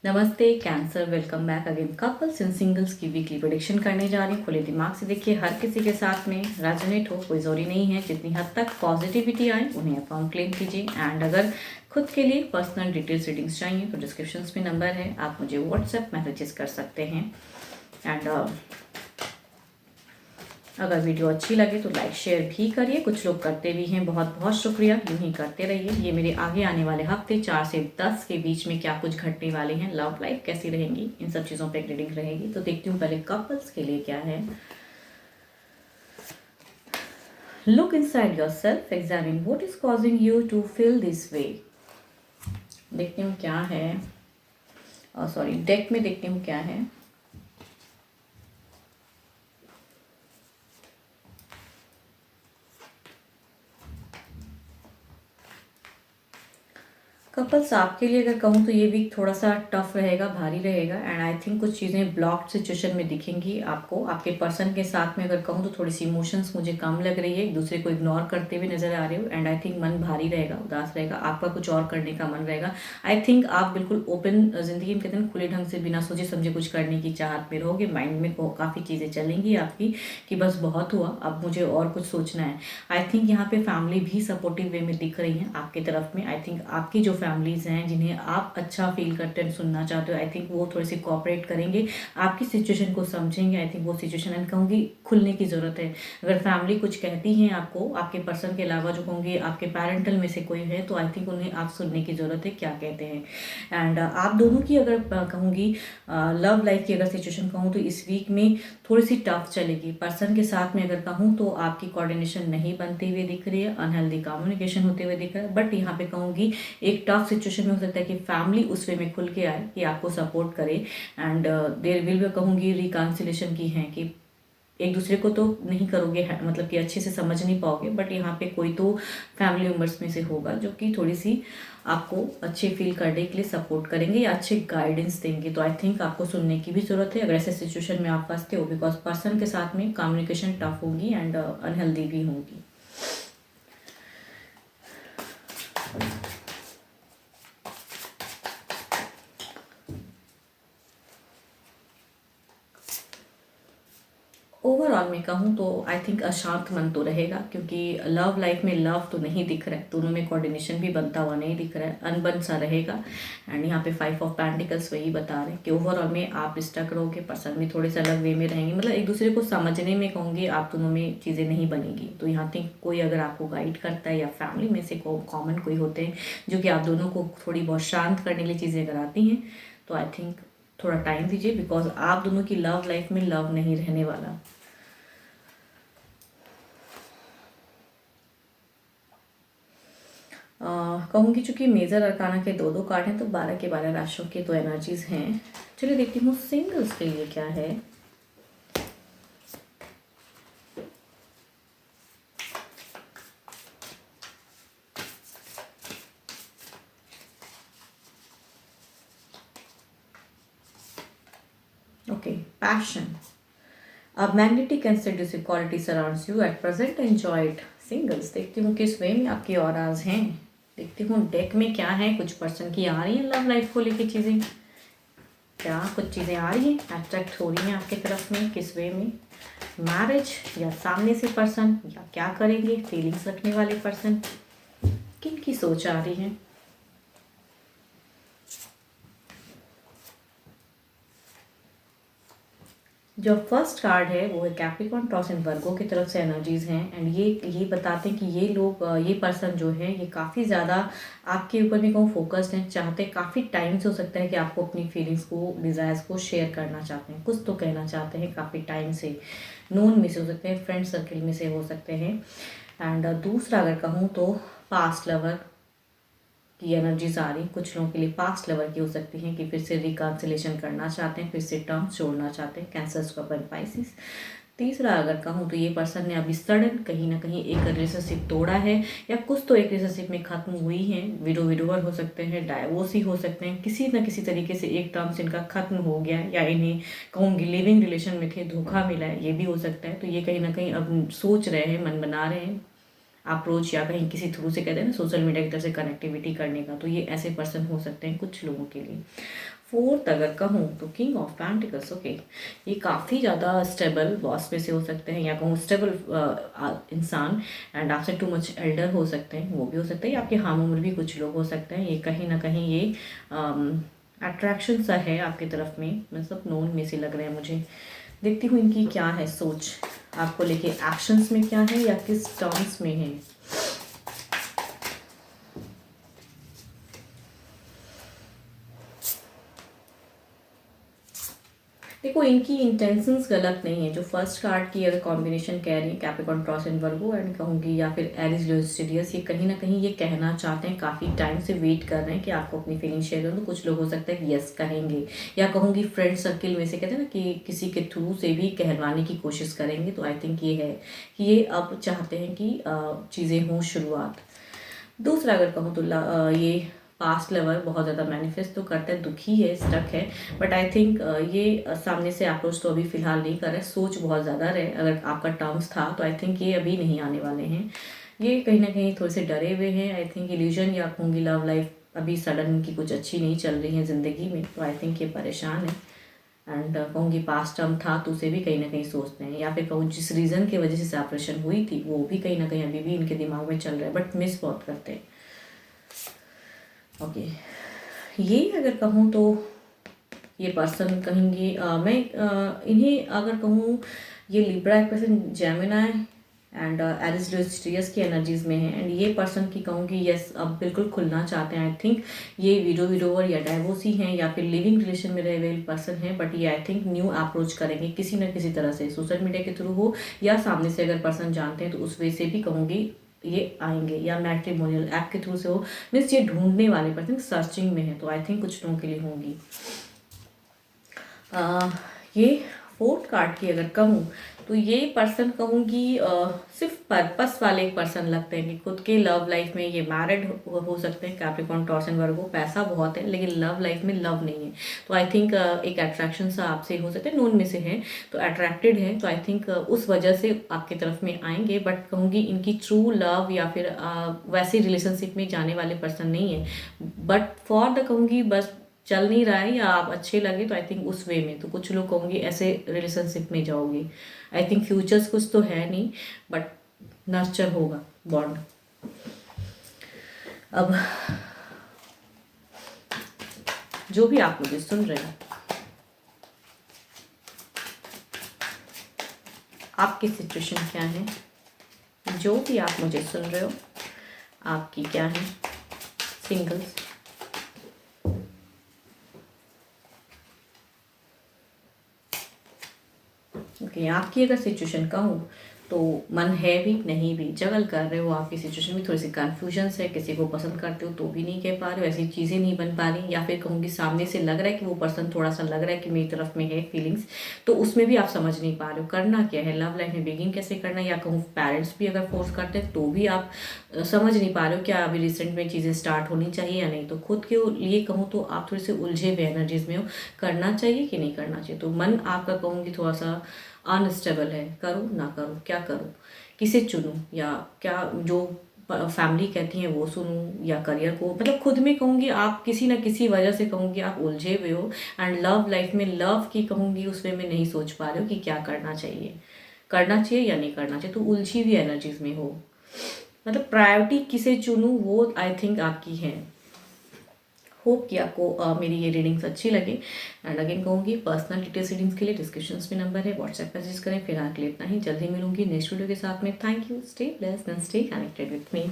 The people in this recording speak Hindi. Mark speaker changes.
Speaker 1: नमस्ते cancer, welcome back again. Couples and singles की वीकली प्रेडिक्शन करने जा रही हूँ। खुले दिमाग से देखिए, हर किसी के साथ में रेजोनेट हो, कोई ज़रूरी नहीं है। जितनी हद तक पॉजिटिविटी आए उन्हें अफर्म क्लेम कीजिए। एंड अगर खुद के लिए पर्सनल डिटेल्स रीडिंग्स चाहिए तो डिस्क्रिप्शन में नंबर है, आप मुझे व्हाट्सएप मैसेजेस कर सकते हैं। एंड अगर वीडियो अच्छी लगे तो लाइक शेयर भी करिए। कुछ लोग करते भी हैं, बहुत बहुत शुक्रिया, यूं ही करते रहिए। ये मेरे आगे आने वाले हफ्ते 4 से 10 के बीच में क्या कुछ घटने वाले हैं, लव लाइफ कैसी रहेंगी, इन सब चीज़ों पे एक रीडिंग रहेगी। तो देखती हूँ पहले कपल्स के लिए क्या है। Look inside yourself, examine what is causing you to feel this way. देखती हूँ क्या है, सॉरी डेक में देखती हूँ क्या है। कपल्स आपके लिए अगर कहूँ तो ये वीक थोड़ा सा टफ रहेगा, भारी रहेगा। एंड आई थिंक कुछ चीज़ें ब्लॉक्ड सिचुएशन में दिखेंगी आपको। आपके पर्सन के साथ में अगर कहूँ तो थोड़ी सी इमोशंस मुझे कम लग रही है, एक दूसरे को इग्नोर करते हुए नजर आ रहे हो। एंड आई थिंक मन भारी रहेगा, उदास रहेगा, आपका कुछ और करने का मन रहेगा। आई थिंक आप बिल्कुल ओपन जिंदगी में कहते हैं खुले ढंग से बिना सोचे समझे कुछ करने की चाहत में रहोगे। माइंड में काफ़ी चीज़ें चलेंगी आपकी कि बस बहुत हुआ, अब मुझे और कुछ सोचना है। आई थिंक यहाँ पे फैमिली भी सपोर्टिव वे में दिख रही है आपके तरफ में। आई थिंक आपकी जो फैमिलीज हैं जिन्हें आप अच्छा फील करते हैं, सुनना चाहते हो, आई थिंक वो थोड़े से कोऑपरेट करेंगे, आपकी सिचुएशन को समझेंगे। आई थिंक वो सिचुएशन एंड कहूँगी खुलने की ज़रूरत है। अगर फैमिली कुछ कहती हैं आपको, आपके पर्सन के अलावा जो कहूँगी आपके पेरेंटल में से कोई है, तो आई थिंक उन्हें आप सुनने की ज़रूरत है क्या कहते हैं। एंड आप दोनों की अगर कहूँगी लव लाइफ की अगर सिचुएशन कहूँ तो इस वीक में थोड़ी सी टफ चलेगी। पर्सन के साथ में अगर कहूँ तो आपकी कोऑर्डिनेशन नहीं बनते हुए दिख रही है, अनहेल्दी कम्युनिकेशन होते हुए दिख रहा है। बट यहाँ पे कहूँगी एक टफ सिचुएशन में हो सकता है कि फैमिली उस वे में खुल के आए कि आपको सपोर्ट करे। एंड देयर विल भी कहूँगी रिकन्सिलेशन की है कि एक दूसरे को तो नहीं करोगे, मतलब कि अच्छे से समझ नहीं पाओगे, बट यहाँ पे कोई तो फैमिली मेम्बर्स में से होगा जो कि थोड़ी सी आपको अच्छे फील करने के लिए सपोर्ट करेंगे या अच्छे गाइडेंस देंगे। तो आई थिंक आपको सुनने की भी ज़रूरत है अगर ऐसे सिचुएशन में आप फंसते हो, बिकॉज पर्सन के साथ में कम्युनिकेशन टफ होगी एंड अनहेल्दी भी होगी। ओवरऑल में कहूँ तो आई थिंक अशांत मन तो रहेगा, क्योंकि लव लाइफ में लव तो नहीं दिख रहा है, दोनों में कोऑर्डिनेशन भी बनता हुआ नहीं दिख रहा है, अनबन सा रहेगा। एंड यहाँ पे 5 ऑफ पेंटिकल्स वही बता रहे हैं कि ओवरऑल में आप स्टक रहोगे, पर्सन भी थोड़े से अलग वे में रहेंगे, मतलब एक दूसरे को समझने में कहूँगी आप दोनों में चीज़ें नहीं बनेगी। तो यहाँ थिंक कोई अगर आपको गाइड करता है या फैमिली में से कॉमन कोई होते हैं जो कि आप दोनों को थोड़ी बहुत शांत करने के लिए चीज़ें अगर आती हैं, तो आई थिंक थोड़ा टाइम दीजिए, बिकॉज आप दोनों की लव लाइफ में लव नहीं रहने वाला। कहूँगी चूंकि मेजर अरकाना के दो दो कार्ड हैं तो 12 के 12 राशियों के तो एनर्जीज हैं। चलिए देखती हूँ सिंगल्स के लिए क्या है। Okay, passion, a magnetic and seductive quality surrounds you at present, enjoy it। Singles देखती हूँ किस वे में आपकी ऑराज हैं। देखती हूँ डेक में क्या है, कुछ पर्सन की आ रही है लव लाइफ को लेके चीज़ें, क्या कुछ चीज़ें आ रही हैं, अट्रैक्ट हो रही हैं आपकी तरफ में, किस वे में, मैरिज या सामने से पर्सन, या क्या करेंगे फीलिंग्स रखने वाले पर्सन, किन की सोच आ रही है। जो फर्स्ट कार्ड है वो है कैप्रिकॉर्न, टॉस एंड वर्गो की तरफ से एनर्जीज हैं। एंड ये बताते हैं कि ये लोग, ये पर्सन जो है ये काफ़ी ज़्यादा आपके ऊपर भी कहूँ फोकस्ड हैं, चाहते हैं काफ़ी टाइम से, हो सकता है कि आपको अपनी फीलिंग्स को, डिज़ायर्स को शेयर करना चाहते हैं, कुछ तो कहना चाहते हैं काफ़ी टाइम से। नोन में से हो सकते हैं, फ्रेंड सर्किल में से हो सकते हैं। एंड दूसरा अगर कहूँ तो पास्ट लवर की एनर्जीज आ रही, कुछ लोगों के लिए पास्ट लवर की हो सकती हैं कि फिर से रिकन्सिलेशन करना चाहते हैं, फिर से टर्म्स जोड़ना चाहते हैं, कैंसर, स्कॉर्पियो, पाइसिस। तीसरा अगर कहूँ तो ये पर्सन ने अभी सडन कहीं ना कहीं एक रिलेशनशिप तोड़ा है, या कुछ तो एक रिलेशनशिप में खत्म हुई है, विडोवर हो सकते हैं, डाइवोर्स ही हो सकते हैं, किसी न किसी तरीके से एक टर्म्स इनका खत्म हो गया है, या इन्हें कहूँगी लिविंग रिलेशन में थे, धोखा मिला है, ये भी हो सकता है। तो ये कहीं ना कहीं अब सोच रहे हैं, मन बना रहे हैं अप्रोच या कहीं किसी थ्रू से कहते हैं ना सोशल मीडिया की तरफ से कनेक्टिविटी करने का, तो ये ऐसे पर्सन हो सकते हैं कुछ लोगों के लिए। फोर्थ अगर कहूँ तो किंग ऑफ पेंटिकल्स, ओके, ये काफ़ी ज़्यादा स्टेबल बॉस में से हो सकते हैं या कहूँ स्टेबल इंसान, एंड आपसे टू मच एल्डर हो सकते हैं, वो भी हो सकता है, आपके हम उम्र भी कुछ लोग हो सकते हैं। ये कहीं ना कहीं ये अट्रैक्शन सा है आपकी तरफ में, मतलब नोन में से लग रहे हैं मुझे। देखती हूँ इनकी क्या है सोच आपको लेके, एक्शंस में क्या है या किस टर्म्स में है। देखो इनकी इंटेंशंस गलत नहीं है। जो फर्स्ट कार्ड की अगर कॉम्बिनेशन कह रही है Capricorn, taurus and Virgo and कहूँगी, या फिर एरिस लियो स्टेरियस, ये कहीं ना कहीं ये कहना चाहते हैं, काफ़ी टाइम से वेट कर रहे हैं कि आपको अपनी फीलिंग शेयर करूँ। तो कुछ लोग हो सकता है कि यस कहेंगे, या कहूँगी फ्रेंड सर्किल में से कहते हैं ना कि किसी के थ्रू से भी कहलवाने की कोशिश करेंगे। तो आई थिंक ये है कि ये अब चाहते हैं कि चीज़ें हों शुरुआत। दूसरा अगर कहूँ तो ये पास्ट लवर बहुत ज़्यादा मैनिफेस्ट तो करता है, दुखी है, स्टक है, बट आई थिंक ये सामने से अप्रोच तो अभी फ़िलहाल नहीं कर रहे, सोच बहुत ज़्यादा रहे। अगर आपका टर्म्स था तो आई थिंक ये अभी नहीं आने वाले हैं। ये कहीं ना कहीं थोड़े से डरे हुए हैं। आई थिंक इल्यूजन या कहूँगी लव लाइफ अभी सडन इनकी कुछ अच्छी नहीं चल रही है ज़िंदगी में, तो आई थिंक ये परेशान है। एंड कहूँगी पास्ट टर्म था तो उसे भी कहीं ना कहीं सोचते हैं, या फिर कहूँ जिस रीज़न की वजह से सेपरेशन हुई थी वो भी कहीं ना कहीं अभी भी इनके दिमाग में चल रहा है, बट मिस बहुत करते हैं। ओके, ये अगर कहूँ तो ये पर्सन कहेंगे मैं इन्हें अगर कहूँ ये लिब्रा एक person Gemini and Aries Leo स्टेरियस की एनर्जीज में है, एंड ये पर्सन की कहूँगी यस अब बिल्कुल खुलना चाहते हैं। आई थिंक ये विडोवर या डाइवोर्सी हैं या फिर लिविंग रिलेशन में रहे हुए पर्सन हैं, बट ये आई थिंक न्यू अप्रोच करेंगे किसी न किसी तरह से, सोशल मीडिया के थ्रू हो या सामने से अगर पर्सन जानते हैं तो उस वे से भी कहूँगी ये आएंगे, या मैट्रिमोनियल ऐप के थ्रू से हो। मीन्स ये ढूंढने वाले पर्सन सर्चिंग में है, तो आई थिंक कुछ लोगों के लिए होंगी। ये फोर्थ कार्ड की अगर कहूँ तो ये पर्सन कहूँगी सिर्फ पर्पस वाले एक पर्सन लगते हैं कि खुद के लव लाइफ में ये मैरिड हो सकते हैं, कैप्रिकॉर्न, टॉरस एंड वर्गो, पैसा बहुत है लेकिन लव लाइफ में लव नहीं है। तो आई थिंक एक अट्रैक्शन सा आपसे हो सकता है, नोन में से है तो अट्रैक्टेड है, तो आई थिंक उस वजह से आपकी तरफ में आएंगे, बट कहूँगी इनकी ट्रू लव या फिर वैसे रिलेशनशिप में जाने वाले पर्सन नहीं है, बट फॉर द कहूँगी बस चल नहीं रहा है या आप अच्छे लगे तो आई थिंक उस वे में, तो कुछ लोग कहूँगी ऐसे रिलेशनशिप में जाओगे। आई थिंक फ्यूचर्स कुछ तो है नहीं, बट नर्चर होगा बॉन्ड। अब जो भी आप मुझे सुन रहे हैं, आपकी सिचुएशन क्या है, जो भी आप मुझे सुन रहे हो आपकी क्या है, सिंगल्स, ओके, आपकी अगर सिचुएशन कहूँ तो मन है भी नहीं भी, जगल कर रहे हो, आपकी सिचुएशन में थोड़ी सी कन्फ्यूजन है, किसी को पसंद करते हो तो भी नहीं कह पा रहे हो, ऐसी चीज़ें नहीं बन पा रही, या फिर कहूँगी सामने से लग रहा है कि वो पर्सन थोड़ा सा लग रहा है कि मेरी तरफ में है फीलिंग्स, तो उसमें भी आप समझ नहीं पा रहे हो करना क्या है, लव लाइफ में बिगिन कैसे करना है, या कहूँ पेरेंट्स भी अगर फोर्स करते हैं तो भी आप समझ नहीं पा रहे हो क्या अभी रिसेंट में चीज़ें स्टार्ट होनी चाहिए या नहीं। तो खुद के लिए कहूँ तो आप थोड़े से उलझे हुए एनर्जीज में हो, करना चाहिए कि नहीं करना चाहिए, तो मन आपका कहूँगी थोड़ा सा अनस्टेबल है, करूँ ना करूँ, क्या करूँ, किसे चुनूँ, या क्या जो फैमिली कहती है वो सुनूँ, या करियर को, मतलब खुद में कहूँगी आप किसी ना किसी वजह से कहूँगी आप उलझे हुए हो, एंड लव लाइफ में लव की कहूँगी उस वे में नहीं सोच पा रहे हो कि क्या करना चाहिए, करना चाहिए या नहीं करना चाहिए, तो उलझी हुई एनर्जीज में हो, मतलब प्रायोरिटी किसे चुनूँ वो आई थिंक आपकी है। होप कि आपको मेरी ये रीडिंग्स अच्छी लगे, एंड अगेन कहूँगी पर्सनल डिटेल्स रीडिंग्स के लिए डिस्क्रिप्शन में नंबर है, व्हाट्सएप मैसेज करें। फिलहाल के लिए इतना ही, जल्दी मिलूंगी नेक्स्ट वीडियो के साथ में। Thank you, stay blessed and stay connected with me.